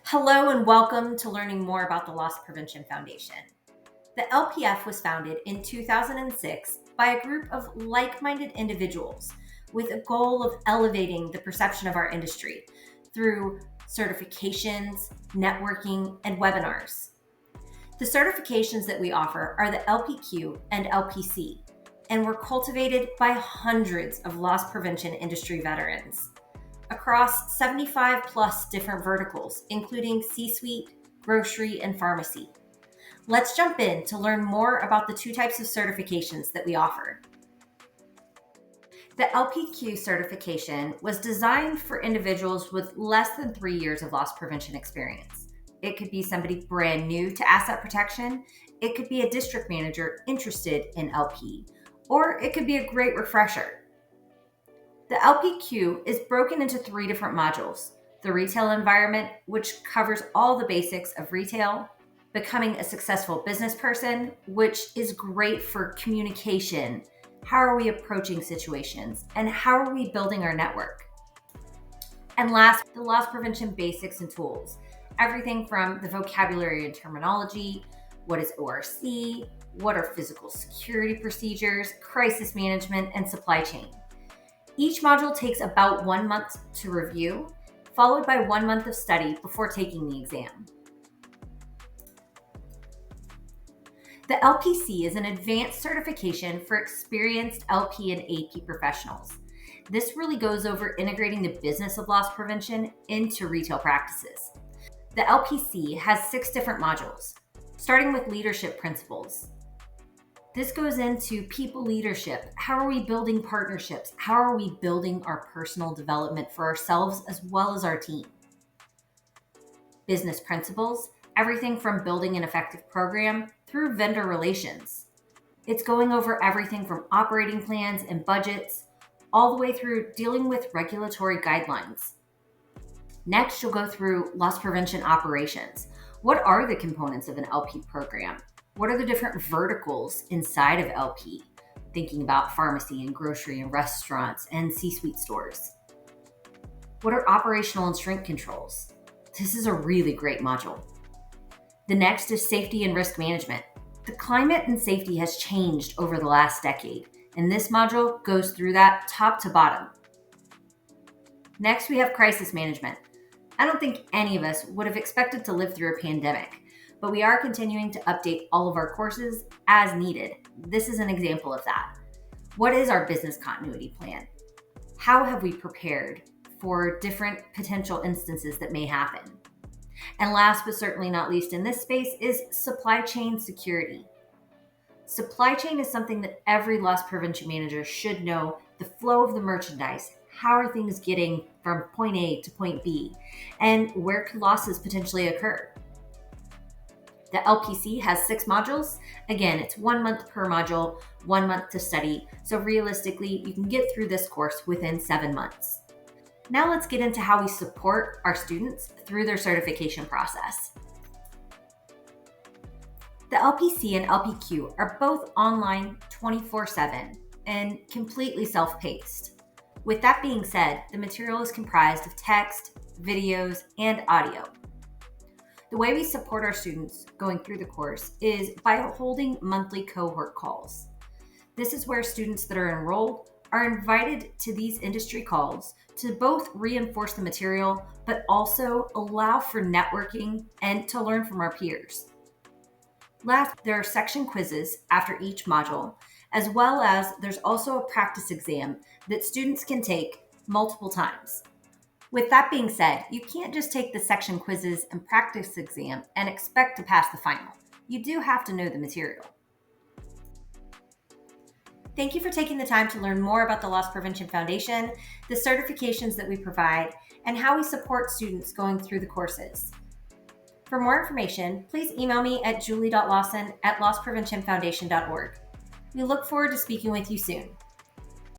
Hello and welcome to learning more about the Loss Prevention Foundation. The LPF was founded in 2006 by a group of like-minded individuals with a goal of elevating the perception of our industry through certifications, networking, and webinars. The certifications that we offer are the LPQ and LPC, and were cultivated by hundreds of loss prevention industry veterans across 75 plus different verticals, including C-suite, grocery, and pharmacy. Let's jump in to learn more about the two types of certifications that we offer. The LPQ certification was designed for individuals with less than 3 years of loss prevention experience. It could be somebody brand new to asset protection, it could be a district manager interested in LP, or it could be a great refresher. The LPQ is broken into 3 different modules: the retail environment, which covers all the basics of retail; becoming a successful business person, which is great for communication. How are we approaching situations? And how are we building our network? And last, the loss prevention basics and tools. Everything from the vocabulary and terminology, what is ORC, what are physical security procedures, crisis management, and supply chain. Each module takes about 1 month to review, followed by 1 month of study before taking the exam. The LPC is an advanced certification for experienced LP and AP professionals. This really goes over integrating the business of loss prevention into retail practices. The LPC has 6 different modules, starting with leadership principles. This goes into people leadership. How are we building partnerships? How are we building our personal development for ourselves as well as our team? Business principles, everything from building an effective program through vendor relations. It's going over everything from operating plans and budgets, all the way through dealing with regulatory guidelines. Next, you'll go through loss prevention operations. What are the components of an LP program? What are the different verticals inside of LP? Thinking about pharmacy and grocery and restaurants and C-suite stores. What are operational and shrink controls? This is a really great module. The next is safety and risk management. The climate and safety has changed over the last decade, and this module goes through that top to bottom. Next, we have crisis management. I don't think any of us would have expected to live through a pandemic, but we are continuing to update all of our courses as needed. This is an example of that. What is our business continuity plan? How have we prepared for different potential instances that may happen? And last but certainly not least in this space is supply chain security. Supply chain is something that every loss prevention manager should know: the flow of the merchandise. How are things getting from point A to point B? And where could losses potentially occur? The LPC has 6 modules. Again, it's 1 month per module, 1 month to study. So realistically, you can get through this course within 7 months. Now let's get into how we support our students through their certification process. The LPC and LPQ are both online 24/7 and completely self-paced. With that being said, the material is comprised of text, videos, and audio. The way we support our students going through the course is by holding monthly cohort calls. This is where students that are enrolled are invited to these industry calls to both reinforce the material, but also allow for networking and to learn from our peers. Last, there are section quizzes after each module, as well as there's also a practice exam that students can take multiple times. With that being said, you can't just take the section quizzes and practice exam and expect to pass the final. You do have to know the material. Thank you for taking the time to learn more about the Loss Prevention Foundation, the certifications that we provide, and how we support students going through the courses. For more information, please email me at julie.lawson@losspreventionfoundation.org. We look forward to speaking with you soon.